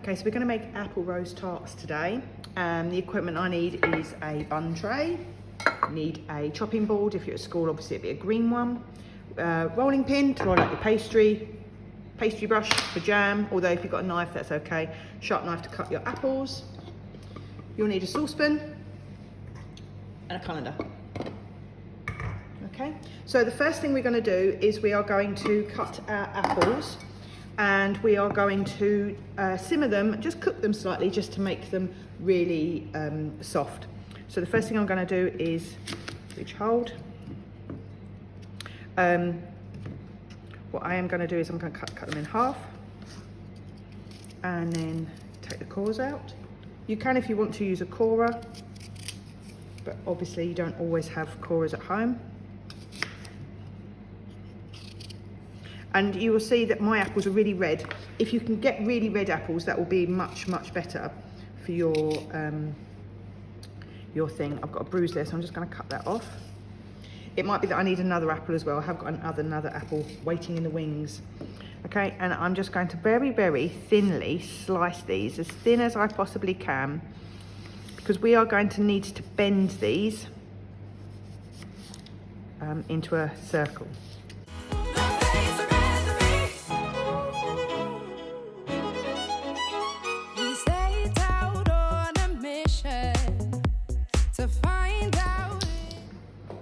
Okay, so we're going to make apple rose tarts today. The equipment I need is a bun tray. Need a chopping board. If you're at school, obviously it'd be a green one. Rolling pin to roll out your pastry brush for jam, although if you've got a knife that's okay. Sharp knife to cut your apples. You'll need a saucepan and a colander. Okay, so the first thing we're going to do is we are going to cut our apples and we are going to simmer them, just cook them slightly just to make them really soft. So the first thing I'm going to do is reach hold. What I am going to do is I'm going to cut them in half and then take the cores out. You can, if you want to, use a corer, but obviously you don't always have corers at home. And you will see that my apples are really red. If you can get really red apples, that will be much, much better for your thing. I've got a bruise there, so I'm just going to cut that off. It might be that I need another apple as well. I have got another apple waiting in the wings. Okay, and I'm just going to very, very thinly slice these, as thin as I possibly can, because we are going to need to bend these into a circle.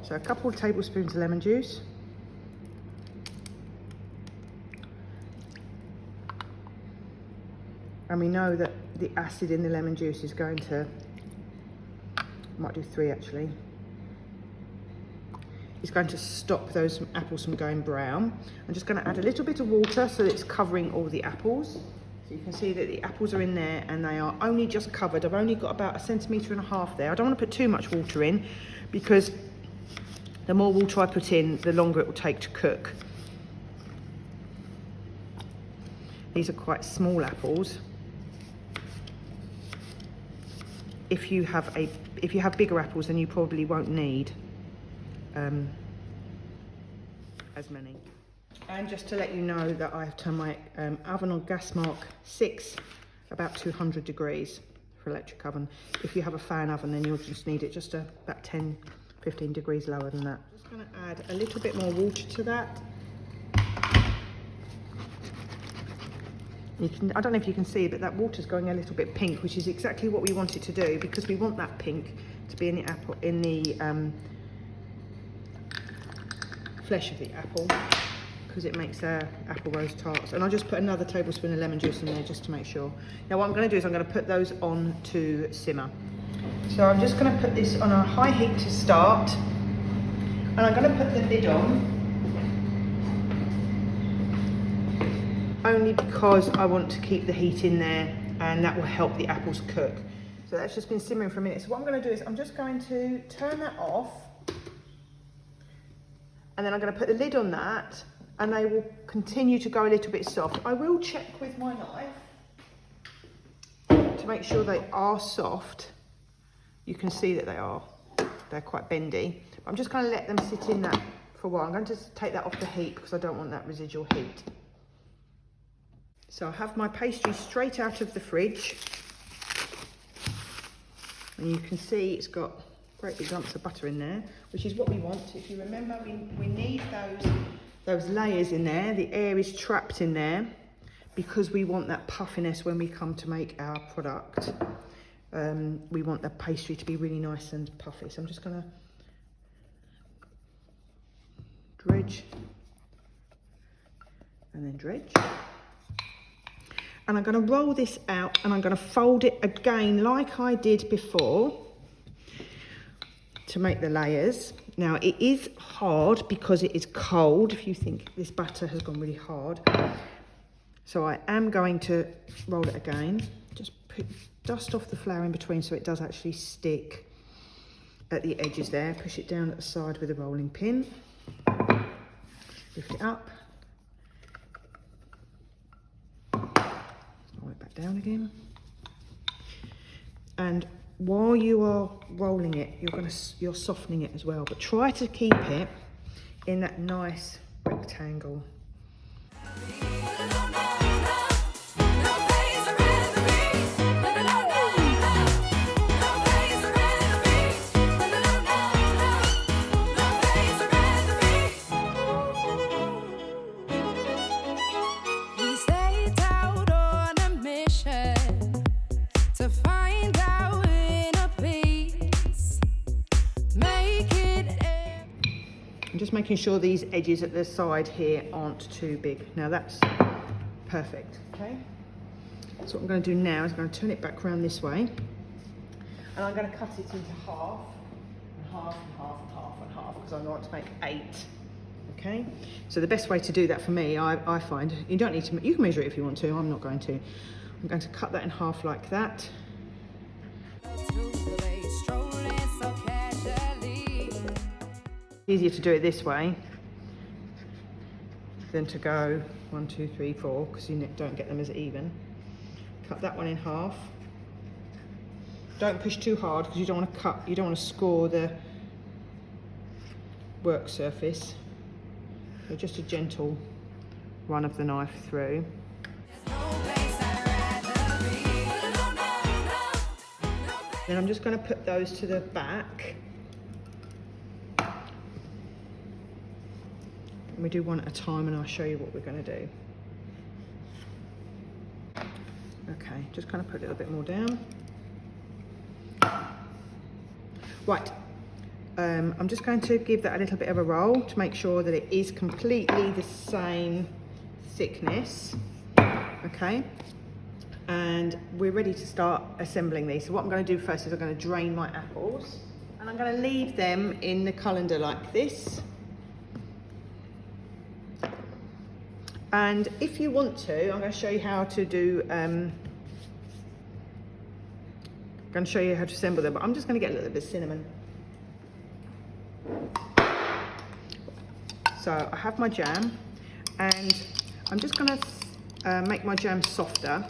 So a couple of tablespoons of lemon juice. And we know that the acid in the lemon juice is going to, I might do 3 actually. It's going to stop those apples from going brown. I'm just going to add a little bit of water so that it's covering all the apples. So you can see that the apples are in there and they are only just covered. I've only got about 1.5 centimetres there. I don't want to put too much water in because the more water I put in, the longer it will take to cook. These are quite small apples. If you have bigger apples, then you probably won't need as many. And just to let you know that I've turned my oven on gas mark 6, about 200 degrees for electric oven. If you have a fan oven, then you'll just need it just about 10-15 degrees lower than that. I'm just going to add a little bit more water to that. I don't know if you can see, but that water's going a little bit pink, which is exactly what we want it to do, because we want that pink to be in the apple, in the flesh of the apple, because it makes our apple rose tarts. And I'll just put another tablespoon of lemon juice in there just to make sure. Now what I'm going to do is I'm going to put those on to simmer. So I'm just going to put this on a high heat to start, and I'm going to put the lid on only because I want to keep the heat in there and that will help the apples cook. So that's just been simmering for a minute. So what I'm going to do is I'm just going to turn that off, and then I'm going to put the lid on that, and they will continue to go a little bit soft. I will check with my knife to make sure they are soft. You can see that they're quite bendy. I'm just going to let them sit in that for a while. I'm going to take that off the heat because I don't want that residual heat. So I have my pastry straight out of the fridge, and you can see it's got great big lumps of butter in there, which is what we want. If you remember, we need those layers in there. The air is trapped in there because we want that puffiness when we come to make our product. We want the pastry to be really nice and puffy. So I'm just going to dredge and then dredge. And I'm going to roll this out and I'm going to fold it again like I did before to make the layers. Now it is hard because it is cold, if you think this butter has gone really hard. So I am going to roll it again. Just dust off the flour in between so it does actually stick at the edges there. Push it down at the side with a rolling pin. Lift it up. Roll it back down again. And while you are rolling it, you're softening it as well, but try to keep it in that nice rectangle. making sure these edges at the side here aren't too big. Now that's perfect, okay? So what I'm going to do now is I'm going to turn it back around this way, and I'm going to cut it into half, and half, and half, and half, and half, because I want to make 8. Okay, so the best way to do that for me, I find, you don't need to, you can measure it if you want to, I'm not going to. I'm going to cut that in half like that. Easier to do it this way than to go 1, 2, 3, 4, because you don't get them as even. Cut that one in half. Don't push too hard because you don't want to cut, you don't want to score the work surface. So just a gentle run of the knife through. Then I'm just going to put those to the back. And we do one at a time, and I'll show you what we're going to do. Okay, just kind of put a little bit more down. Right, I'm just going to give that a little bit of a roll to make sure that it is completely the same thickness. Okay, and we're ready to start assembling these. So what I'm going to do first is I'm going to drain my apples, and I'm going to leave them in the colander like this. And if you want to, I'm going to show you how to do, I'm going to show you how to assemble them, but I'm just going to get a little bit of cinnamon. So I have my jam, and I'm just going to make my jam softer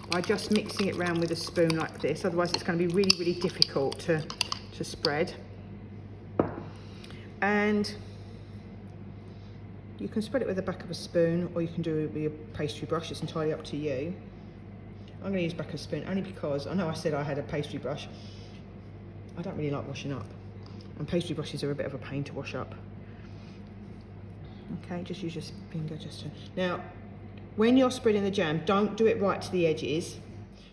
by just mixing it around with a spoon like this. Otherwise it's going to be really, really difficult to spread. And you can spread it with the back of a spoon, or you can do it with your pastry brush. It's entirely up to you. I'm going to use back of a spoon only because I know I said I had a pastry brush. I don't really like washing up, and pastry brushes are a bit of a pain to wash up. Okay, just use your finger just to... Now, when you're spreading the jam, don't do it right to the edges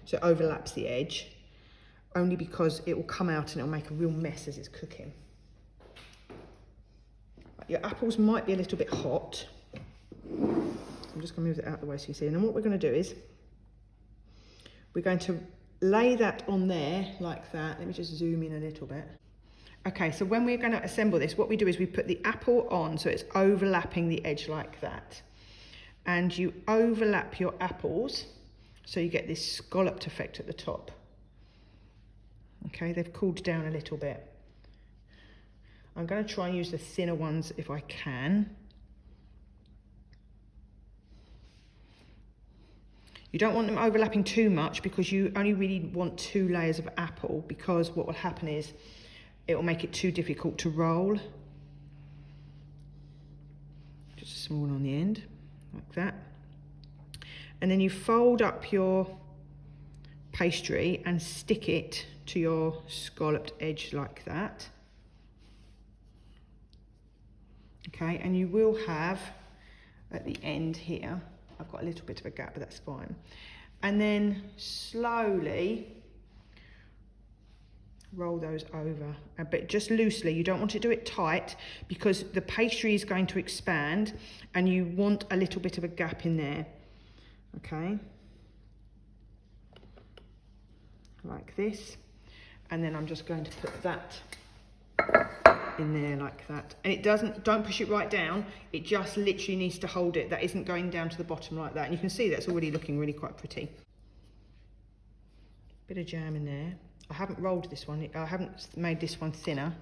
so it overlaps the edge, only because it will come out and it'll make a real mess as it's cooking. Your apples might be a little bit hot. I'm just going to move it out of the way so you see. And then what we're going to do is we're going to lay that on there like that. Let me just zoom in a little bit. Okay, so when we're going to assemble this, what we do is we put the apple on so it's overlapping the edge like that. And you overlap your apples so you get this scalloped effect at the top. Okay, they've cooled down a little bit. I'm going to try and use the thinner ones if I can. You don't want them overlapping too much because you only really want 2 layers of apple, because what will happen is it will make it too difficult to roll. Just a small one on the end, like that. And then you fold up your pastry and stick it to your scalloped edge like that. Okay, and you will have at the end here, I've got a little bit of a gap, but that's fine. And then slowly roll those over, but just loosely. You don't want to do it tight because the pastry is going to expand and you want a little bit of a gap in there. Okay, like this. And then I'm just going to put that in there like that, and it don't push it right down, it just literally needs to hold it. That isn't going down to the bottom like that, and you can see that's already looking really quite pretty. Bit of jam in there. I haven't rolled this one, I haven't made this one thinner,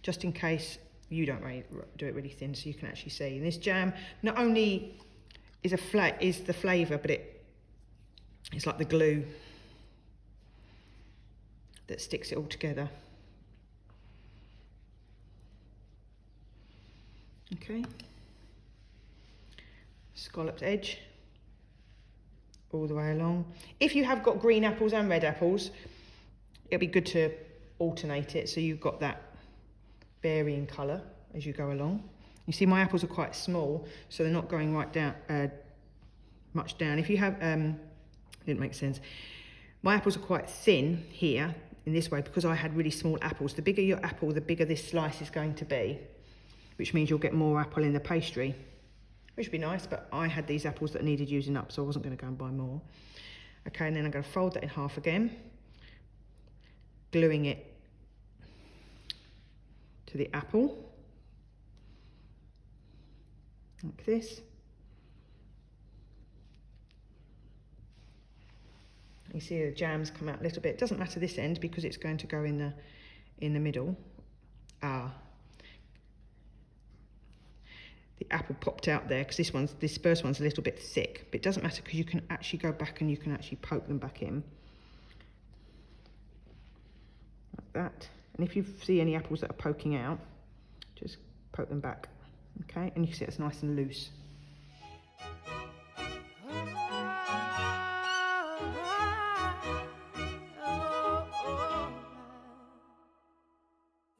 just in case you don't do it really thin, so you can actually see. And this jam not only is the flavour, but it's like the glue that sticks it all together. Okay, scalloped edge all the way along. If you have got green apples and red apples, it'll be good to alternate it so you've got that varying colour as you go along. You see my apples are quite small, so they're not going right down, much down. If you have, didn't make sense. My apples are quite thin here in this way because I had really small apples. The bigger your apple, the bigger this slice is going to be. which means you'll get more apple in the pastry, which would be nice, but I had these apples that needed using up, so I wasn't going to go and buy more. Okay, and then I'm going to fold that in half again, gluing it to the apple, like this. You see the jams come out a little bit. It doesn't matter this end because it's going to go in the middle. The apple popped out there because this first one's a little bit thick, but it doesn't matter because you can actually go back and you can actually poke them back in. Like that. And if you see any apples that are poking out, just poke them back. Okay, and you can see it's nice and loose.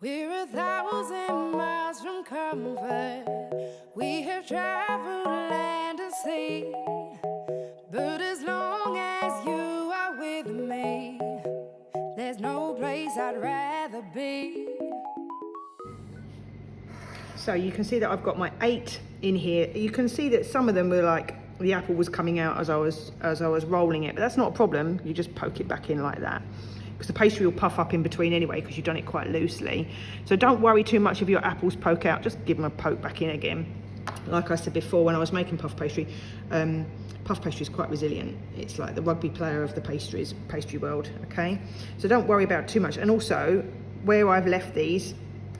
We're 1,000 miles from comfort. We have traveled land and sea. But as long as you are with me, there's no place I'd rather be. So you can see that I've got my 8 in here. You can see that some of them were like, the apple was coming out as I was rolling it, but that's not a problem. You just poke it back in like that, because the pastry will puff up in between anyway because you've done it quite loosely. So don't worry too much if your apples poke out, just give them a poke back in again. Like I said before, when I was making puff pastry is quite resilient. It's like the rugby player of the pastry world, okay? So don't worry about too much. And also, where I've left these,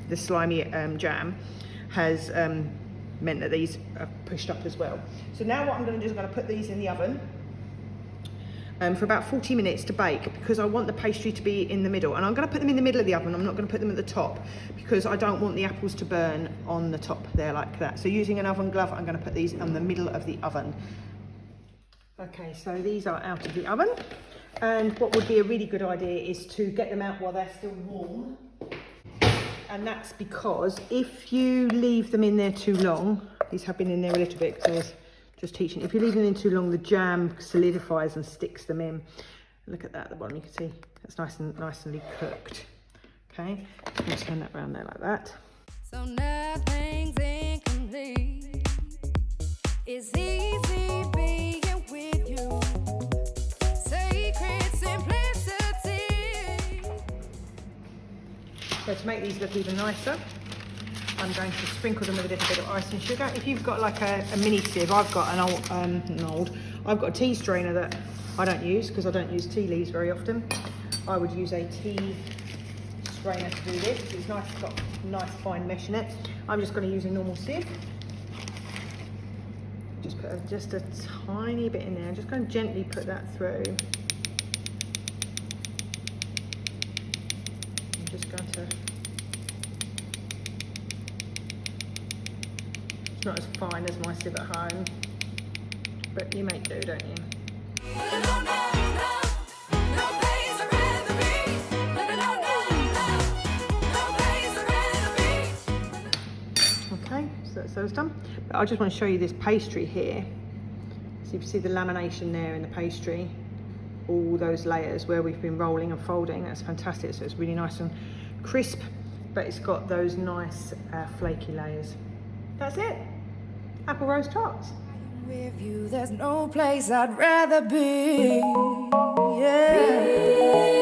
the slimy jam has meant that these are pushed up as well. So now what I'm going to do is I'm going to put these in the oven for about 40 minutes to bake, because I want the pastry to be in the middle, and I'm going to put them in the middle of the oven. I'm not going to put them at the top because I don't want the apples to burn on the top there like that. So using an oven glove, I'm going to put these in the middle of the oven. Okay, so these are out of the oven, and what would be a really good idea is to get them out while they're still warm. And that's because if you leave them in there too long, these have been in there a little bit because I was just teaching. If you leave them in too long, the jam solidifies and sticks them in. Look at that at the bottom, you can see that's nicely cooked. Okay, I'm going to turn that around there like that. So nothing's incomplete. It's easy being with you. Sacred simplicity. So to make these look even nicer, I'm going to sprinkle them with a little bit of icing sugar. If you've got like a mini sieve, I've got I've got a tea strainer that I don't use because I don't use tea leaves very often. I would use a tea strainer to do this. It's nice, it's got nice fine mesh in it. I'm just going to use a normal sieve. Just put just a tiny bit in there. I'm just going to gently put that through. I'm just going to. It's not as fine as my sieve at home, but you make do, don't you? Okay, so that's those done. But I just want to show you this pastry here. So you can see the lamination there in the pastry, all those layers where we've been rolling and folding. That's fantastic. So it's really nice and crisp, but it's got those nice flaky layers. That's it. Apple rose tarts. With you, there's no place I'd rather be. Yeah.